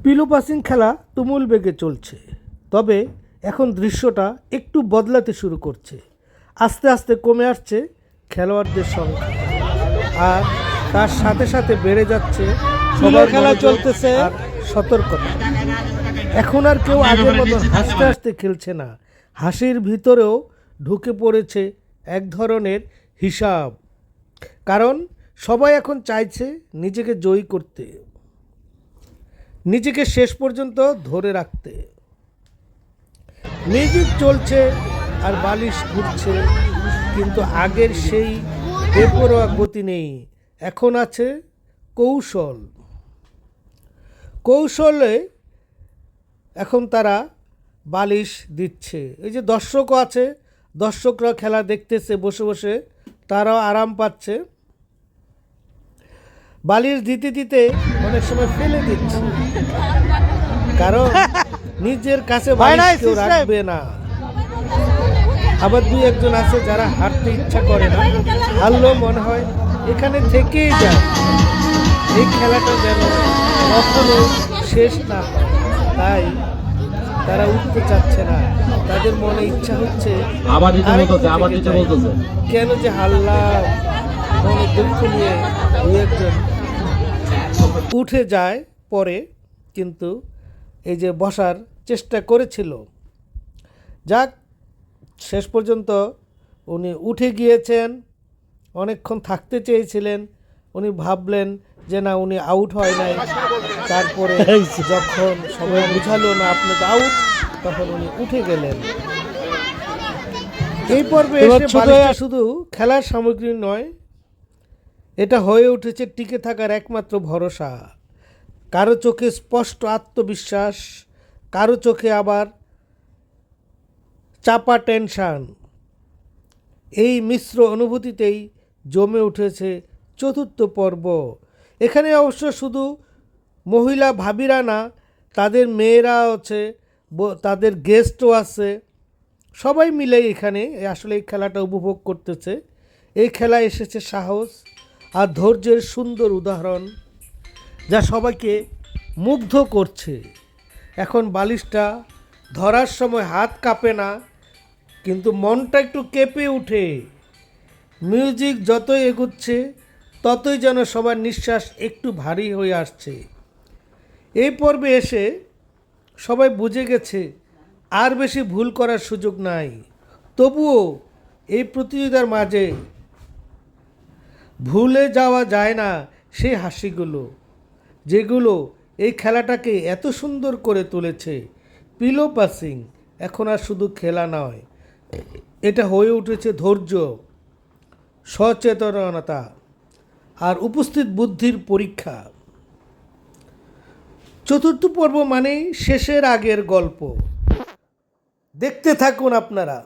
Pillow passing খেলা তুমুল বেগে চলছে, তবে এখন দৃশ্যটা একটু বদলাতে শুরু করছে। আস্তে আস্তে কমে আসছে খেলোয়াড়দের সংখ্যা, আর তার সাথে সাথে বেড়ে যাচ্ছে সবার খেলা চলতেছে আর সতর্কতা। এখন আর কেউ আগের মতো হাসতে হাসতে খেলছে না, হাসির ভিতরেও ঢুকে পড়েছে এক ধরনের হিসাব। কারণ সবাই এখন চাইছে নিজেকে জয়ী করতে, নিজেকে শেষ পর্যন্ত ধরে রাখতে। মিউজিক চলছে আর বালিশ ঘুরছে, কিন্তু আগের সেই বেপরোয়া গতি নেই। এখন আছে কৌশল। কৌশলে এখন তারা বালিশ দিচ্ছে। এই যে দর্শকও আছে, দর্শকরা খেলা দেখতেছে বসে বসে, তারাও আরাম পাচ্ছে। বালিশ দিতে দিতে অনেক সময় ফেলে দিচ্ছে, কারণ নিজের কাছে বালিশ কেউ রাখবে না। আবার দুই একজন আছে যারা হাঁটতে ইচ্ছা করে না, হারলেও মনে হয় এখানে থেকেই যায়, এই খেলাটা যেন কখনো শেষ না হয়। তাই তারা উঠতে চাচ্ছে না, তাদের মনে ইচ্ছা হচ্ছে কেন যে হারলাম, মনে দুঃখ নিয়ে দুই একজন উঠে যায় পরে, কিন্তু এই যে বসার চেষ্টা করেছিল, যাক শেষ পর্যন্ত উনি উঠে গিয়েছেন। অনেকক্ষণ থাকতে চেয়েছিলেন, উনি ভাবলেন যে না উনি আউট হয় নাই। তারপরে যখন সবাই বুঝালো না আপনি তো আউট, তখন উনি উঠে গেলেন। এই পর্বে এসে বালিশটা শুধু খেলার সামগ্রী নয়, এটা হয়ে উঠেছে টিকে থাকার একমাত্র ভরসা। কারো চোখে স্পষ্ট আত্মবিশ্বাস, কারো চোখে আবার চাপা টেনশন। এই মিশ্র অনুভূতিতেই জমে উঠেছে চতুর্থ পর্ব। এখানে অবশ্য শুধু মহিলা ভাবিরা না, তাদের মেয়েরা আছে, তাদের গেস্টও আছে, সবাই মিলে এখানে আসলে এই খেলাটা উপভোগ করতেছে। এই খেলায় এসেছে সাহস আর ধৈর্যের সুন্দর উদাহরণ, যা সবাইকে মুগ্ধ করছে। এখন বালিশটা ধরার সময় হাত কাঁপে না, কিন্তু মনটা একটু কেঁপে উঠে। মিউজিক যতই এগুচ্ছে ততই যেন সবার নিঃশ্বাস একটু ভারী হয়ে আসছে। এই পর্বে এসে সবাই বুঝে গেছে আর বেশি ভুল করার সুযোগ নাই। তবুও এই প্রতিযোগিতার মাঝে ভুলে যাওয়া যায় না সেই হাসিগুলো, যেগুলো এই খেলাটাকে এত সুন্দর করে তুলেছে। পিলো পাসিং এখন আর শুধু খেলা নয়, এটা হয়ে উঠেছে ধৈর্য, সচেতনতা আর উপস্থিত বুদ্ধির পরীক্ষা। চতুর্থ পর্ব মানেই শেষের আগের গল্প। দেখতে থাকুন আপনারা।